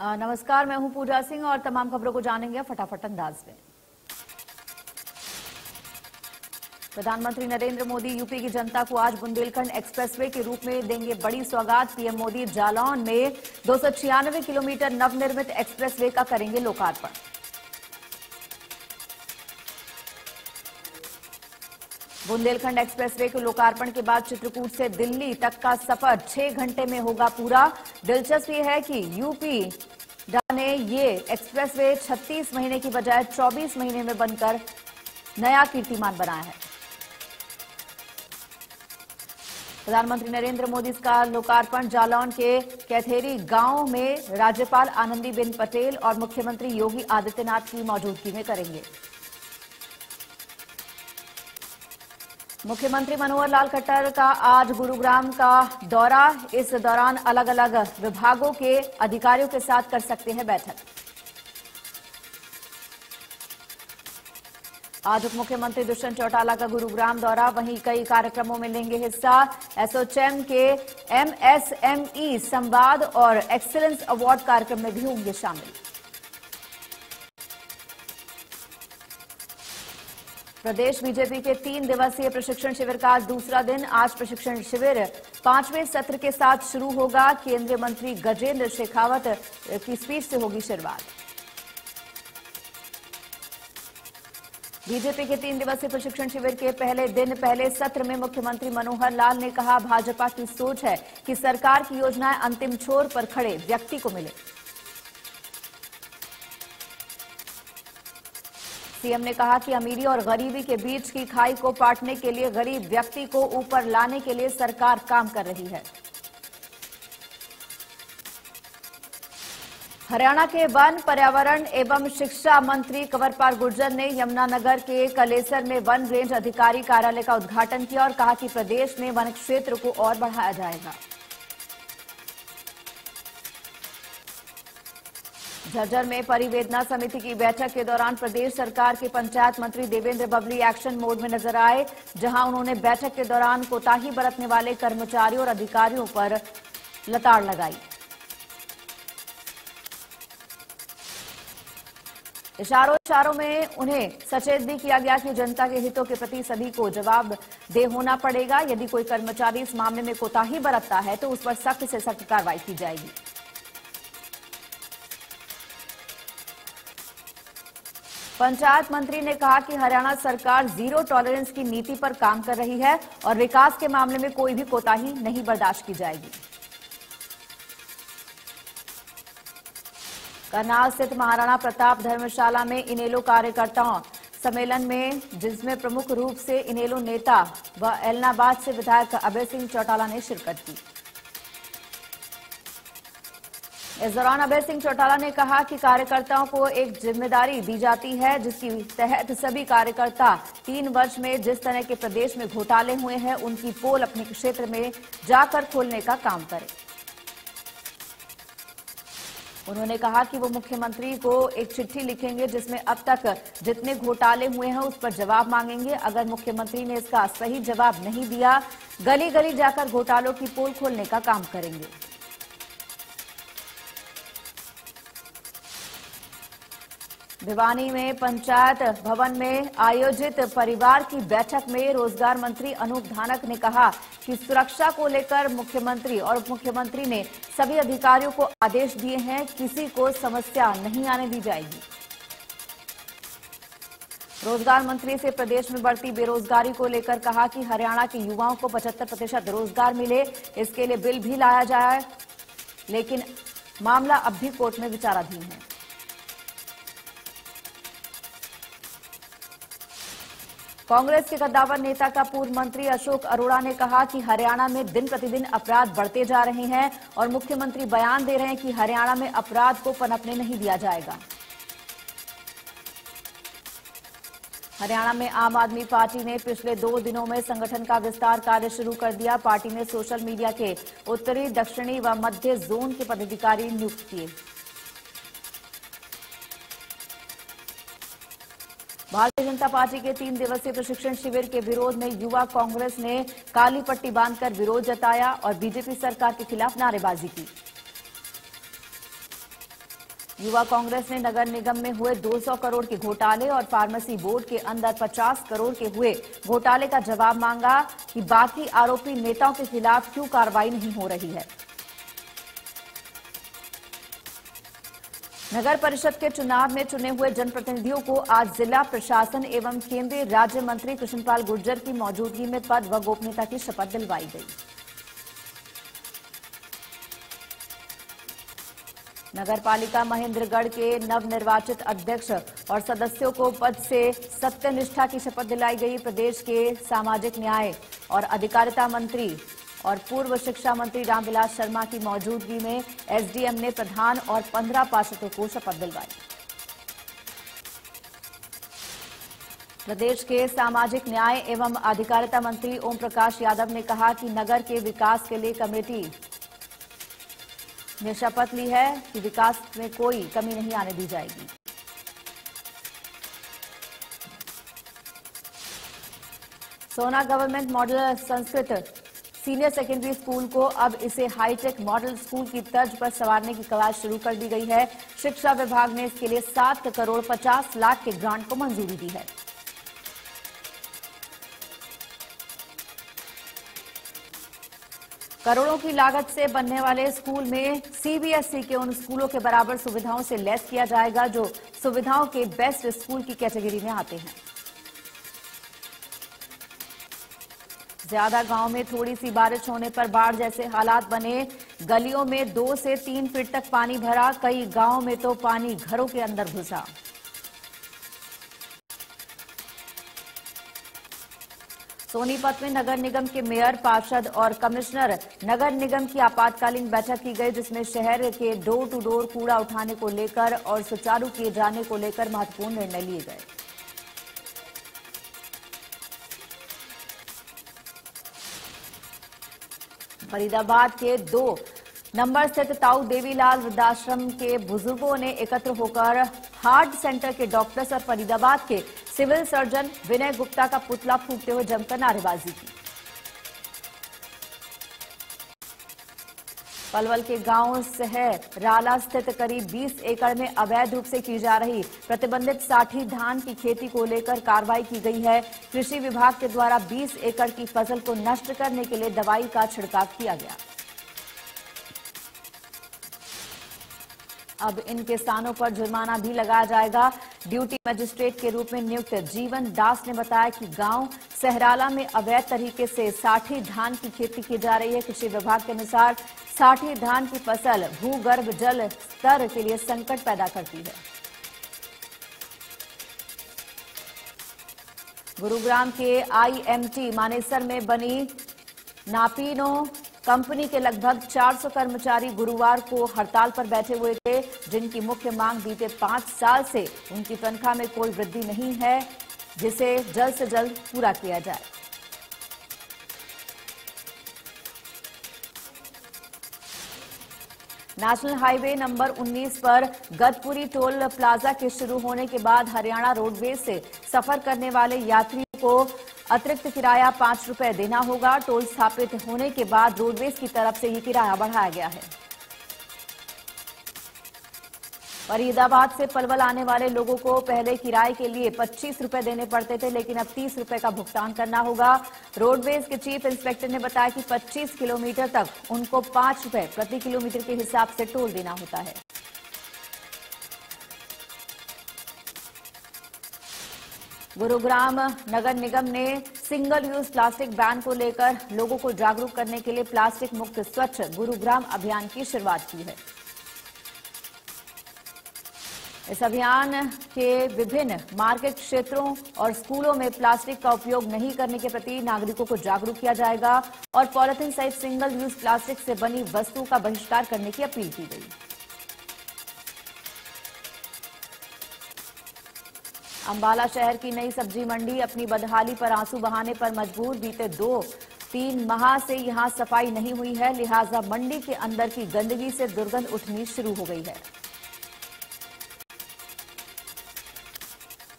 नमस्कार, मैं हूं पूजा सिंह और तमाम खबरों को जानेंगे फटाफट अंदाज में। प्रधानमंत्री नरेंद्र मोदी यूपी की जनता को आज बुंदेलखंड एक्सप्रेसवे के रूप में देंगे बड़ी सौगात। पीएम मोदी जालौन में 296 किलोमीटर नवनिर्मित एक्सप्रेसवे का करेंगे लोकार्पण। बुंदेलखंड एक्सप्रेसवे के लोकार्पण के बाद चित्रकूट से दिल्ली तक का सफर 6 घंटे में होगा पूरा। दिलचस्प ये है कि यूपी ने ये एक्सप्रेसवे 36 महीने की बजाय 24 महीने में बनकर नया कीर्तिमान बनाया है। प्रधानमंत्री नरेंद्र मोदी इसका लोकार्पण जालौन के कैथेरी गांव में राज्यपाल आनंदीबेन पटेल और मुख्यमंत्री योगी आदित्यनाथ की मौजूदगी में करेंगे। मुख्यमंत्री मनोहर लाल खट्टर का आज गुरुग्राम का दौरा। इस दौरान अलग अलग विभागों के अधिकारियों के साथ कर सकते हैं बैठक। आज उप मुख्यमंत्री दुष्यंत चौटाला का गुरुग्राम दौरा, वहीं कई कार्यक्रमों में लेंगे हिस्सा। एसोचैम के एमएसएमई संवाद और एक्सीलेंस अवार्ड कार्यक्रम में भी होंगे शामिल। प्रदेश बीजेपी के 3 दिवसीय प्रशिक्षण शिविर का आज दूसरा दिन। आज प्रशिक्षण शिविर 5वें सत्र के साथ शुरू होगा। केंद्रीय मंत्री गजेंद्र शेखावत की स्पीच से होगी शुरुआत। बीजेपी के 3 दिवसीय प्रशिक्षण शिविर के पहले दिन पहले सत्र में मुख्यमंत्री मनोहर लाल ने कहा, भाजपा की सोच है कि सरकार की योजनाएं अंतिम छोर पर खड़े व्यक्ति को मिले। सीएम ने कहा कि अमीरी और गरीबी के बीच की खाई को पाटने के लिए गरीब व्यक्ति को ऊपर लाने के लिए सरकार काम कर रही है। हरियाणा के वन, पर्यावरण एवं शिक्षा मंत्री कंवरपाल गुर्जर ने यमुनानगर के कलेसर में वन रेंज अधिकारी कार्यालय का उद्घाटन किया और कहा कि प्रदेश में वन क्षेत्र को और बढ़ाया जाएगा। झज्जर में परिवेदना समिति की बैठक के दौरान प्रदेश सरकार के पंचायत मंत्री देवेंद्र बबली एक्शन मोड में नजर आए, जहां उन्होंने बैठक के दौरान कोताही बरतने वाले कर्मचारियों और अधिकारियों पर लताड़ लगाई। इशारों में उन्हें सचेत भी किया गया कि जनता के हितों के प्रति सभी को जवाबदेह होना पड़ेगा। यदि कोई कर्मचारी इस मामले में कोताही बरतता है तो उस पर सख्त से सख्त कार्रवाई की जाएगी। पंचायत मंत्री ने कहा कि हरियाणा सरकार जीरो टॉलरेंस की नीति पर काम कर रही है और विकास के मामले में कोई भी कोताही नहीं बर्दाश्त की जाएगी। करनाल स्थित महाराणा प्रताप धर्मशाला में इनेलो कार्यकर्ताओं सम्मेलन में, जिसमें प्रमुख रूप से इनेलो नेता व एलनाबाद से विधायक अभय सिंह चौटाला ने शिरकत की। इस दौरान अभय सिंह चौटाला ने कहा कि कार्यकर्ताओं को एक जिम्मेदारी दी जाती है, जिसकी तहत सभी कार्यकर्ता 3 वर्ष में जिस तरह के प्रदेश में घोटाले हुए हैं उनकी पोल अपने क्षेत्र में जाकर खोलने का काम करें। उन्होंने कहा कि वो मुख्यमंत्री को एक चिट्ठी लिखेंगे जिसमें अब तक जितने घोटाले हुए हैं उस पर जवाब मांगेंगे। अगर मुख्यमंत्री ने इसका सही जवाब नहीं दिया, गली गली जाकर घोटालों की पोल खोलने का काम करेंगे। भिवानी में पंचायत भवन में आयोजित परिवार की बैठक में रोजगार मंत्री अनूप धानक ने कहा कि सुरक्षा को लेकर मुख्यमंत्री और उप मुख्यमंत्री ने सभी अधिकारियों को आदेश दिए हैं, किसी को समस्या नहीं आने दी जाएगी। रोजगार मंत्री से प्रदेश में बढ़ती बेरोजगारी को लेकर कहा कि हरियाणा के युवाओं को 75% रोजगार मिले, इसके लिए बिल भी लाया जाए, लेकिन मामला अब भी कोर्ट में विचाराधीन है। कांग्रेस के कद्दावर नेता का पूर्व मंत्री अशोक अरोड़ा ने कहा कि हरियाणा में दिन प्रतिदिन अपराध बढ़ते जा रहे हैं और मुख्यमंत्री बयान दे रहे हैं कि हरियाणा में अपराध को पनपने नहीं दिया जाएगा। हरियाणा में आम आदमी पार्टी ने पिछले 2 दिनों में संगठन का विस्तार कार्य शुरू कर दिया। पार्टी ने सोशल मीडिया के उत्तरी, दक्षिणी व मध्य जोन के पदाधिकारी नियुक्त किए। भारतीय जनता पार्टी के 3 दिवसीय प्रशिक्षण शिविर के विरोध में युवा कांग्रेस ने काली पट्टी बांधकर विरोध जताया और बीजेपी सरकार के खिलाफ नारेबाजी की। युवा कांग्रेस ने नगर निगम में हुए 200 करोड़ के घोटाले और फार्मेसी बोर्ड के अंदर 50 करोड़ के हुए घोटाले का जवाब मांगा कि बाकी आरोपी नेताओं के खिलाफ क्यों कार्रवाई नहीं हो रही है। नगर परिषद के चुनाव में चुने हुए जनप्रतिनिधियों को आज जिला प्रशासन एवं केंद्रीय राज्य मंत्री कृष्णपाल गुर्जर की मौजूदगी में पद व गोपनीयता की शपथ दिलवाई गई। नगरपालिका महेंद्रगढ़ के नवनिर्वाचित अध्यक्ष और सदस्यों को पद से सत्यनिष्ठा की शपथ दिलाई गई। प्रदेश के सामाजिक न्याय और अधिकारिता मंत्री और पूर्व शिक्षा मंत्री रामविलास शर्मा की मौजूदगी में एसडीएम ने प्रधान और 15 पार्षदों को शपथ दिलवाई। प्रदेश के सामाजिक न्याय एवं अधिकारिता मंत्री ओम प्रकाश यादव ने कहा कि नगर के विकास के लिए कमेटी ने शपथ ली है कि विकास में कोई कमी नहीं आने दी जाएगी। सोना government model Sanskrit senior secondary school को अब इसे हाईटेक मॉडल स्कूल की तर्ज पर संवारने की कवायद शुरू कर दी गई है। शिक्षा विभाग ने इसके लिए 7 करोड़ 50 लाख के ग्रांट को मंजूरी दी है। करोड़ों की लागत से बनने वाले स्कूल में सीबीएसई के उन स्कूलों के बराबर सुविधाओं से लैस किया जाएगा जो सुविधाओं के बेस्ट स्कूल की कैटेगरी में आते हैं। ज्यादा गांव में थोड़ी सी बारिश होने पर बाढ़ जैसे हालात बने। गलियों में 2 से 3 फीट तक पानी भरा। कई गांवों में तो पानी घरों के अंदर घुसा। सोनीपत में नगर निगम के मेयर, पार्षद और कमिश्नर नगर निगम की आपातकालीन बैठक की गई, जिसमें शहर के डोर टू डोर कूड़ा उठाने को लेकर और सुचारू किए जाने को लेकर महत्वपूर्ण निर्णय लिए गए। फरीदाबाद के 2 नंबर स्थित ताऊ देवीलाल वृद्धाश्रम के बुजुर्गों ने एकत्र होकर हार्ट सेंटर के डॉक्टर्स और फरीदाबाद के सिविल सर्जन विनय गुप्ता का पुतला फूंकते हुए जमकर नारेबाजी की। पलवल के गांव सहराला स्थित करीब 20 एकड़ में अवैध रूप से की जा रही प्रतिबंधित साठी धान की खेती को लेकर कार्रवाई की गई है। कृषि विभाग के द्वारा 20 एकड़ की फसल को नष्ट करने के लिए दवाई का छिड़काव किया गया। अब इन किसानों पर जुर्माना भी लगाया जाएगा। ड्यूटी मजिस्ट्रेट के रूप में नियुक्त जीवन दास ने बताया कि गांव सहराला में अवैध तरीके से साठी धान की खेती की जा रही है। कृषि विभाग के अनुसार साठी धान की फसल भूगर्भ जल स्तर के लिए संकट पैदा करती है। गुरुग्राम के आईएमटी मानेसर में बनी नापीनो कंपनी के लगभग 400 कर्मचारी गुरुवार को हड़ताल पर बैठे हुए थे, जिनकी मुख्य मांग बीते 5 साल से उनकी तनख्वाह में कोई वृद्धि नहीं है, जिसे जल्द से जल्द पूरा किया जाए। नेशनल हाईवे नंबर 19 पर गदपुरी टोल प्लाजा के शुरू होने के बाद हरियाणा रोडवेज से सफर करने वाले यात्रियों को अतिरिक्त किराया 5 रुपए देना होगा। टोल स्थापित होने के बाद रोडवेज की तरफ से ये किराया बढ़ाया गया है। फरीदाबाद से पलवल आने वाले लोगों को पहले किराए के लिए 25 रुपए देने पड़ते थे, लेकिन अब 30 रुपए का भुगतान करना होगा। रोडवेज के चीफ इंस्पेक्टर ने बताया कि 25 किलोमीटर तक उनको 5 रुपए प्रति किलोमीटर के हिसाब से टोल देना होता है। गुरुग्राम नगर निगम ने सिंगल यूज प्लास्टिक बैन को लेकर लोगों को जागरूक करने के लिए प्लास्टिक मुक्त स्वच्छ गुरुग्राम अभियान की शुरुआत की है। इस अभियान के विभिन्न मार्केट क्षेत्रों और स्कूलों में प्लास्टिक का उपयोग नहीं करने के प्रति नागरिकों को जागरूक किया जाएगा और पॉलिथीन सहित सिंगल यूज प्लास्टिक से बनी वस्तु का बहिष्कार करने की अपील की गई। अंबाला शहर की नई सब्जी मंडी अपनी बदहाली पर आंसू बहाने पर मजबूर। बीते 2-3 माह से यहां सफाई नहीं हुई है, लिहाजा मंडी के अंदर की गंदगी से दुर्गंध उठनी शुरू हो गई है।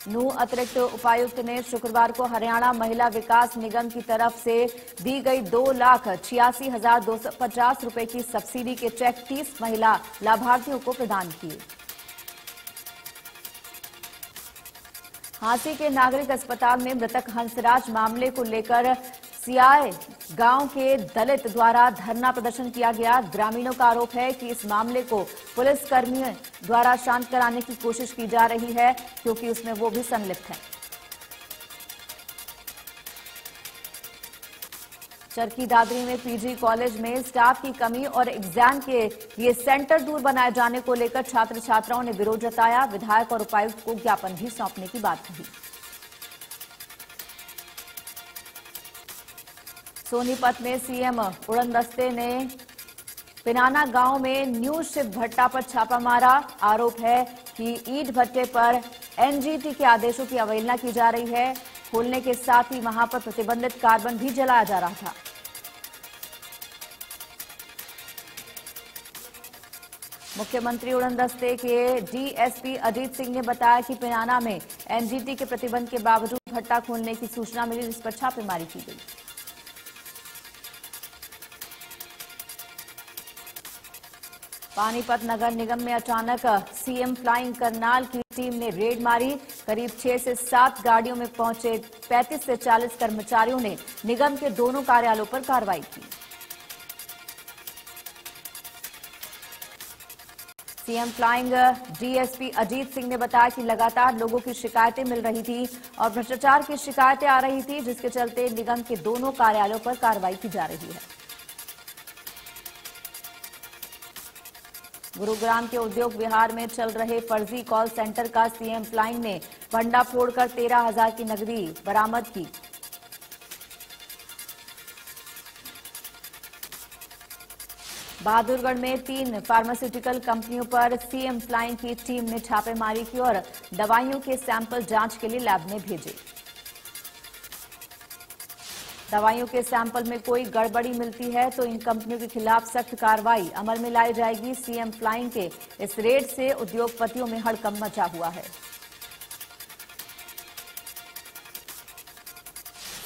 नूंह अतिरिक्त उपायुक्त ने शुक्रवार को हरियाणा महिला विकास निगम की तरफ से दी गई 2,86,250 रुपए की सब्सिडी के चेक 30 महिला लाभार्थियों को प्रदान किए। हांसी के नागरिक अस्पताल में मृतक हंसराज मामले को लेकर सियाए गांव के दलित द्वारा धरना प्रदर्शन किया गया। ग्रामीणों का आरोप है कि इस मामले को पुलिसकर्मियों द्वारा शांत कराने की कोशिश की जा रही है, क्योंकि उसमें वो भी संलिप्त है। चरखी दादरी में पीजी कॉलेज में स्टाफ की कमी और एग्जाम के लिए सेंटर दूर बनाए जाने को लेकर छात्र छात्राओं ने विरोध जताया। विधायक और उपायुक्त को ज्ञापन भी सौंपने की बात कही। सोनीपत में सीएम उड़नदस्ते ने पिनाना गांव में न्यू शिव भट्टा पर छापा मारा। आरोप है कि ईंट भट्टे पर एनजीटी के आदेशों की अवहेलना की जा रही है। खोलने के साथ ही वहां पर प्रतिबंधित कार्बन भी जलाया जा रहा था। मुख्यमंत्री उड़नदस्ते के डीएसपी अजीत सिंह ने बताया कि पिनाना में एनजीटी के प्रतिबंध के बावजूद भट्टा खोलने की सूचना मिली, जिस पर छापेमारी की गई। पानीपत नगर निगम में अचानक सीएम फ्लाइंग करनाल की टीम ने रेड मारी। करीब 6 से 7 गाड़ियों में पहुंचे 35 से 40 कर्मचारियों ने निगम के दोनों कार्यालयों पर कार्रवाई की। CM flying DSP Ajit Singh ने बताया कि लगातार लोगों की शिकायतें मिल रही थी और भ्रष्टाचार की शिकायतें आ रही थी, जिसके चलते निगम के दोनों कार्यालयों पर कार्रवाई की जा रही है। गुरुग्राम के उद्योग विहार में चल रहे फर्जी कॉल सेंटर का सीएम फ्लाइंग ने भंडा फोड़कर 13,000 की नकदी बरामद की। बहादुरगढ़ में 3 फार्मास्यूटिकल कंपनियों पर सीएम फ्लाइंग की टीम ने छापेमारी की और दवाइयों के सैंपल जांच के लिए लैब में भेजे। दवाइयों के सैंपल में कोई गड़बड़ी मिलती है तो इन कंपनियों के खिलाफ सख्त कार्रवाई अमल में लाई जाएगी। सीएम फ्लाइंग के इस रेड से उद्योगपतियों में हड़कंप मचा हुआ है।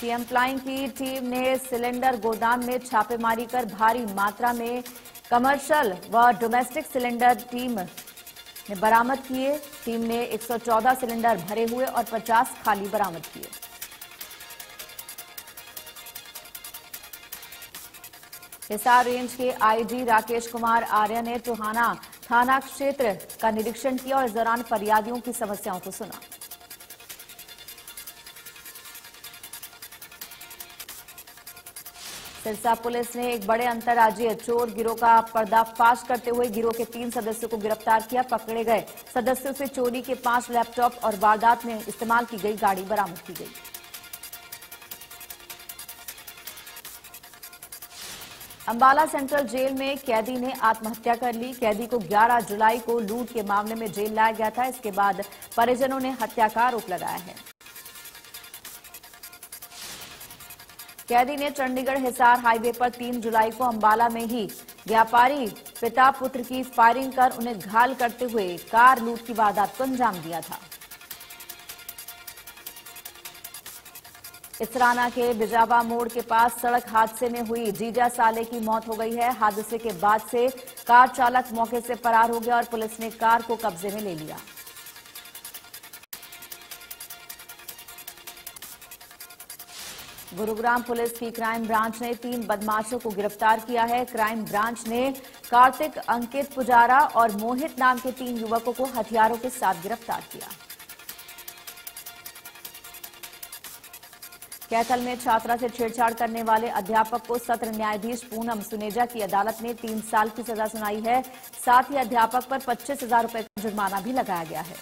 सीएम फ्लाइंग की टीम ने सिलेंडर गोदाम में छापेमारी कर भारी मात्रा में कमर्शियल व डोमेस्टिक सिलेंडर टीम ने बरामद किए। टीम ने 114 सिलेंडर भरे हुए और 50 खाली बरामद किए। हिसार रेंज के आईजी राकेश कुमार आर्य ने टोहाना थाना क्षेत्र का निरीक्षण किया और इस दौरान फरियादियों की समस्याओं को सुना। सिरसा पुलिस ने एक बड़े अंतर्राज्यीय चोर गिरोह का पर्दाफाश करते हुए गिरोह के 3 सदस्यों को गिरफ्तार किया। पकड़े गए सदस्यों से चोरी के 5 लैपटॉप और वारदात में इस्तेमाल की गई गाड़ी बरामद की गई। अंबाला सेंट्रल जेल में कैदी ने आत्महत्या कर ली। कैदी को 11 जुलाई को लूट के मामले में जेल लाया गया था। इसके बाद परिजनों ने हत्या का आरोप लगाया है। कैदी ने चंडीगढ़ हिसार हाईवे पर 3 जुलाई को अंबाला में ही व्यापारी पिता पुत्र की फायरिंग कर उन्हें घायल करते हुए कार लूट की वारदात को अंजाम दिया था। इसराना के बिजावा मोड़ के पास सड़क हादसे में हुई जीजा साले की मौत हो गई है। हादसे के बाद से कार चालक मौके से फरार हो गया और पुलिस ने कार को कब्जे में ले लिया। गुरुग्राम पुलिस की क्राइम ब्रांच ने 3 बदमाशों को गिरफ्तार किया है। क्राइम ब्रांच ने कार्तिक, अंकित पुजारा और मोहित नाम के 3 युवकों को हथियारों के साथ गिरफ्तार किया। कैथल में छात्रा से छेड़छाड़ करने वाले अध्यापक को सत्र न्यायाधीश पूनम सुनेजा की अदालत ने 3 साल की सजा सुनाई है। साथ ही अध्यापक पर 25,000 रुपए का जुर्माना भी लगाया गया है।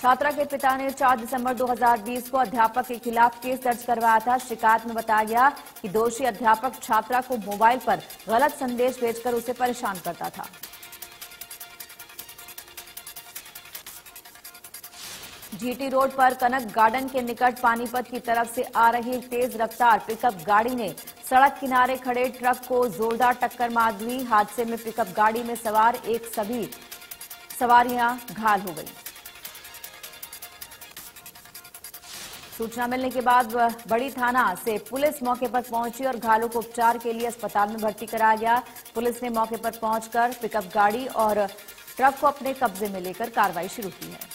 छात्रा के पिता ने 4 दिसंबर 2020 को अध्यापक के खिलाफ केस दर्ज करवाया था। शिकायत में बताया गया कि दोषी अध्यापक छात्रा को मोबाइल पर गलत संदेश भेजकर उसे परेशान करता था। जीटी रोड पर कनक गार्डन के निकट पानीपत की तरफ से आ रही तेज रफ्तार पिकअप गाड़ी ने सड़क किनारे खड़े ट्रक को जोरदार टक्कर मार दी। हादसे में पिकअप गाड़ी में सवार सभी सवारियां घायल हो गई। सूचना मिलने के बाद बड़ी थाना से पुलिस मौके पर पहुंची और घायलों को उपचार के लिए अस्पताल में भर्ती कराया गया। पुलिस ने मौके पर पहुंचकर पिकअप गाड़ी और ट्रक को अपने कब्जे में लेकर कार्रवाई शुरू की है।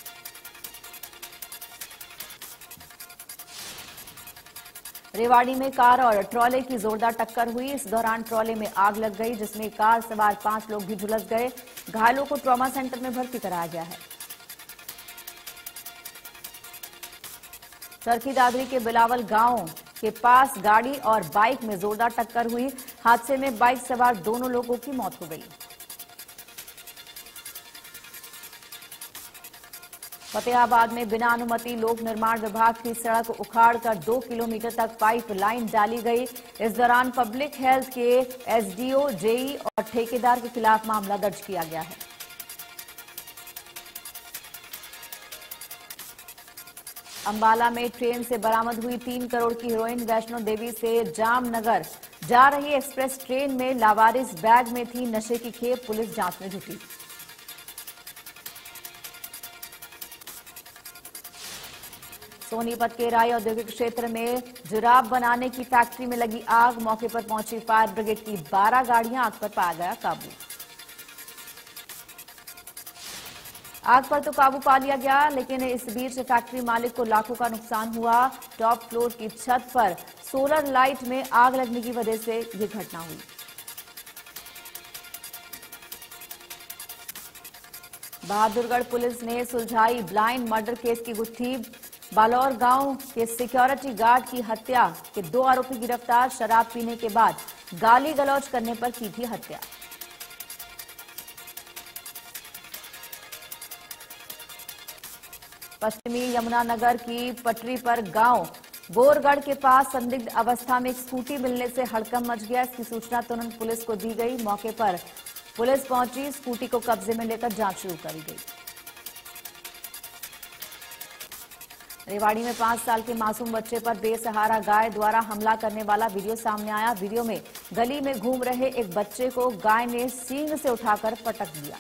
रेवाड़ी में कार और ट्रॉले की जोरदार टक्कर हुई। इस दौरान ट्रॉले में आग लग गई, जिसमें कार सवार 5 लोग भी झुलस गए। घायलों को ट्रॉमा सेंटर में भर्ती कराया गया है। चरखी दादरी के बिलावल गांव के पास गाड़ी और बाइक में जोरदार टक्कर हुई। हादसे में बाइक सवार दोनों लोगों की मौत हो गई। फतेहाबाद में बिना अनुमति लोक निर्माण विभाग की सड़क उखाड़कर 2 किलोमीटर तक पाइप लाइन डाली गई। इस दौरान पब्लिक हेल्थ के एसडीओ, जेई और ठेकेदार के खिलाफ मामला दर्ज किया गया है। अंबाला में ट्रेन से बरामद हुई 3 करोड़ की हेरोइन। वैष्णो देवी से जामनगर जा रही एक्सप्रेस ट्रेन में लावारिस बैग में थी नशे की खेप। पुलिस जांच में जुटी। सोनीपत के राय औद्योगिक क्षेत्र में जुराब बनाने की फैक्ट्री में लगी आग। मौके पर पहुंची फायर ब्रिगेड की 12 गाड़ियां, आग पर पाया गया काबू। आग पर तो काबू पा लिया गया, लेकिन इस बीच फैक्ट्री मालिक को लाखों का नुकसान हुआ। टॉप फ्लोर की छत पर सोलर लाइट में आग लगने की वजह से ये घटना हुई। बहादुरगढ़ पुलिस ने सुलझाई ब्लाइंड मर्डर केस की गुत्थी। बालौर गांव के सिक्योरिटी गार्ड की हत्या के 2 आरोपी गिरफ्तार। शराब पीने के बाद गाली गलौज करने पर की थी हत्या। पश्चिमी यमुनानगर की पटरी पर गांव गोरगढ़ के पास संदिग्ध अवस्था में एक स्कूटी मिलने से हड़कंप मच गया। इसकी सूचना तुरंत पुलिस को दी गई। मौके पर पुलिस पहुंची, स्कूटी को कब्जे में लेकर जांच शुरू करी गई। रेवाड़ी में 5 साल के मासूम बच्चे पर बेसहारा गाय द्वारा हमला करने वाला वीडियो सामने आया। वीडियो में गली में घूम रहे एक बच्चे को गाय ने सींग से उठाकर पटक दिया।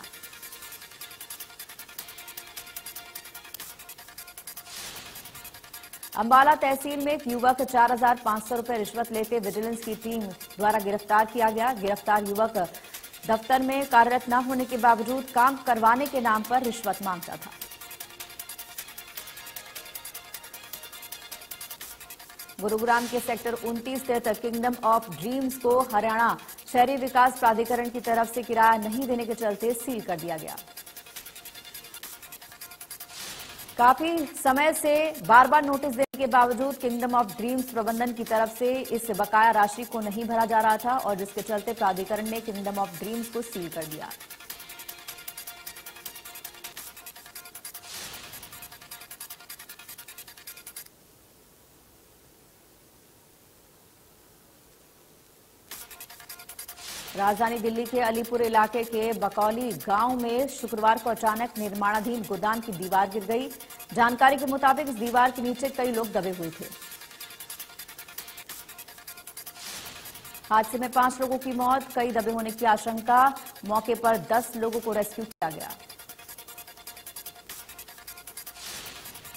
अंबाला तहसील में एक युवक 4,500 रुपए रिश्वत लेते विजिलेंस की टीम द्वारा गिरफ्तार किया गया। गिरफ्तार युवक दफ्तर में कार्यरत न होने के बावजूद काम करवाने के नाम पर रिश्वत मांगता था। गुरुग्राम के सेक्टर 29 स्थित किंगडम ऑफ ड्रीम्स को हरियाणा शहरी विकास प्राधिकरण की तरफ से किराया नहीं देने के चलते सील कर दिया गया। काफी समय से बार बार नोटिस देने के बावजूद किंगडम ऑफ ड्रीम्स प्रबंधन की तरफ से इस बकाया राशि को नहीं भरा जा रहा था और जिसके चलते प्राधिकरण ने किंगडम ऑफ ड्रीम्स को सील कर दिया। राजधानी दिल्ली के अलीपुर इलाके के बकौली गांव में शुक्रवार को अचानक निर्माणाधीन गोदाम की दीवार गिर गई। जानकारी के मुताबिक इस दीवार के नीचे कई लोग दबे हुए थे। हादसे में 5 लोगों की मौत, कई दबे होने की आशंका। मौके पर 10 लोगों को रेस्क्यू किया गया।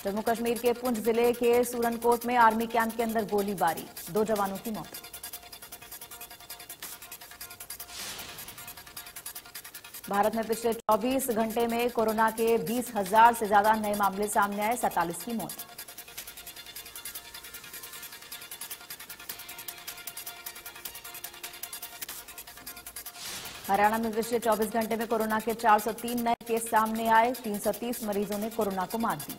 जम्मू कश्मीर के पुंछ जिले के सूरनकोट में आर्मी कैंप के अंदर गोलीबारी, 2 जवानों की मौत। भारत में पिछले 24 घंटे में कोरोना के 20,000 से ज्यादा नए मामले सामने आए, 47 की मौत। हरियाणा में पिछले 24 घंटे में कोरोना के 403 नए केस सामने आए, 330 मरीजों ने कोरोना को मात दी।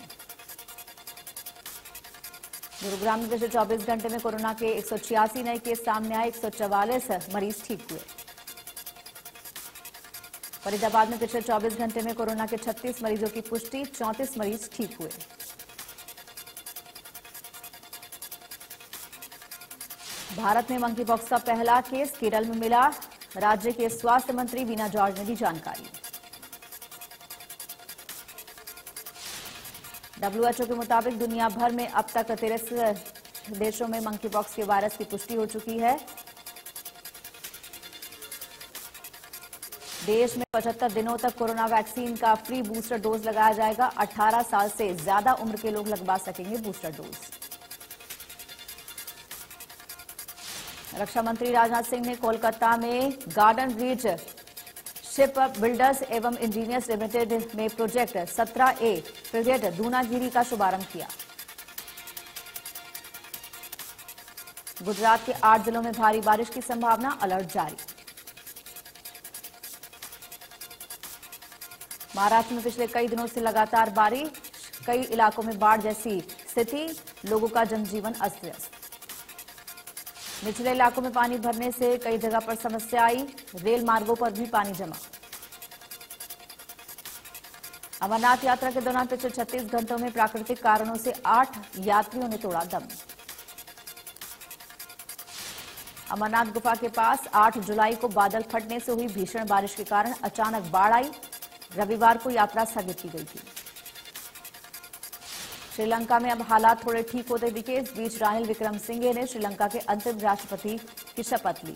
गुरुग्राम में पिछले 24 घंटे में कोरोना के 186 नए केस सामने आए, 144 मरीज ठीक हुए। फरीदाबाद में पिछले 24 घंटे में कोरोना के 36 मरीजों की पुष्टि, 34 मरीज ठीक हुए। भारत में मंकी पॉक्स का पहला केस केरल में मिला। राज्य के स्वास्थ्य मंत्री वीना जॉर्ज ने दी जानकारी। डब्ल्यूएचओ के मुताबिक दुनिया भर में अब तक 13 देशों में मंकी पॉक्स के वायरस की पुष्टि हो चुकी है। देश में 75 दिनों तक कोरोना वैक्सीन का फ्री बूस्टर डोज लगाया जाएगा। 18 साल से ज्यादा उम्र के लोग लगवा सकेंगे बूस्टर डोज। रक्षा मंत्री राजनाथ सिंह ने कोलकाता में गार्डन ब्रिज शिप बिल्डर्स एवं इंजीनियर्स लिमिटेड में प्रोजेक्ट 17A फ्रिगेट दूनागिरी का शुभारंभ किया। गुजरात के 8 जिलों में भारी बारिश की संभावना, अलर्ट जारी। महाराष्ट्र में पिछले कई दिनों से लगातार बारिश, कई इलाकों में बाढ़ जैसी स्थिति, लोगों का जनजीवन अस्त व्यस्त। निचले इलाकों में पानी भरने से कई जगह पर समस्या आई, रेल मार्गों पर भी पानी जमा। अमरनाथ यात्रा के दौरान पिछले 36 घंटों में प्राकृतिक कारणों से 8 यात्रियों ने तोड़ा दम। अमरनाथ गुफा के पास 8 जुलाई को बादल फटने से हुई भीषण बारिश के कारण अचानक बाढ़ आई। रविवार को यात्रा स्थगित की गई थी। श्रीलंका में अब हालात थोड़े ठीक होते दिखे। इस बीच रानिल विक्रमसिंघे ने श्रीलंका के अंतिम राष्ट्रपति की शपथ ली।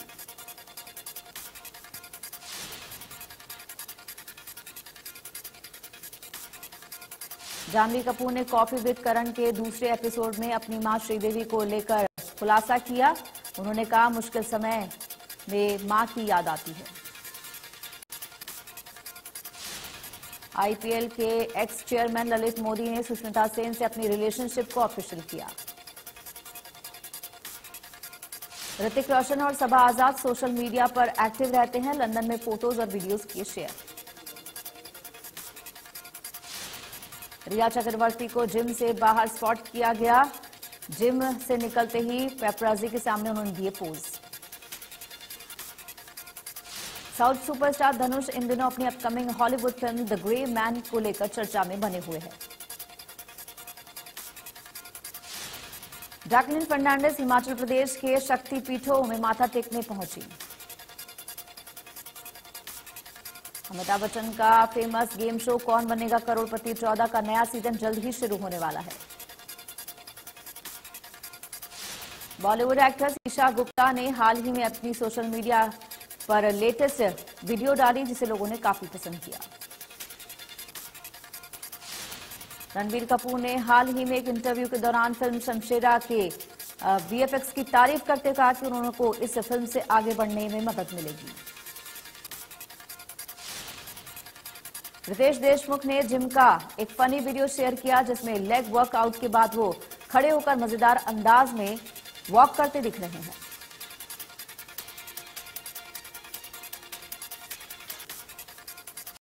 जाह्नवी कपूर ने कॉफी विद करण के दूसरे एपिसोड में अपनी मां श्रीदेवी को लेकर खुलासा किया। उन्होंने कहा, मुश्किल समय में मां की याद आती है। आईपीएल के एक्स चेयरमैन ललित मोदी ने सुष्मिता सेन से अपनी रिलेशनशिप को ऑफिशियल किया। ऋतिक रोशन और सबा आजाद सोशल मीडिया पर एक्टिव रहते हैं। लंदन में फोटोज और वीडियोज किए शेयर। रिया चक्रवर्ती को जिम से बाहर स्पॉट किया गया। जिम से निकलते ही पेपराजी के सामने उन्होंने दिए पोज। साउथ सुपरस्टार धनुष इन दिनों अपनी upcoming Hollywood film the grey man को लेकर चर्चा में बने हुए हैं। जैकलिन फर्नांडिस हिमाचल प्रदेश के शक्ति पीठों में माथा टेकने पहुंची। अमिताभ बच्चन का फेमस गेम शो कौन बनेगा करोड़पति 14 का नया सीजन जल्द ही शुरू होने वाला है। बॉलीवुड एक्ट्रेस ईशा गुप्ता ने हाल ही में अपनी सोशल मीडिया पर लेटेस्ट वीडियो डाली, जिसे लोगों ने काफी पसंद किया। रणबीर कपूर ने हाल ही में एक इंटरव्यू के दौरान फिल्म शमशेरा के वीएफएक्स की तारीफ करते कहा कि उन्होंने को इस फिल्म से आगे बढ़ने में मदद मिलेगी। रितेश देशमुख ने जिम का एक फनी वीडियो शेयर किया, जिसमें लेग वर्कआउट के बाद वो खड़े होकर मजेदार अंदाज में वॉक करते दिख रहे हैं।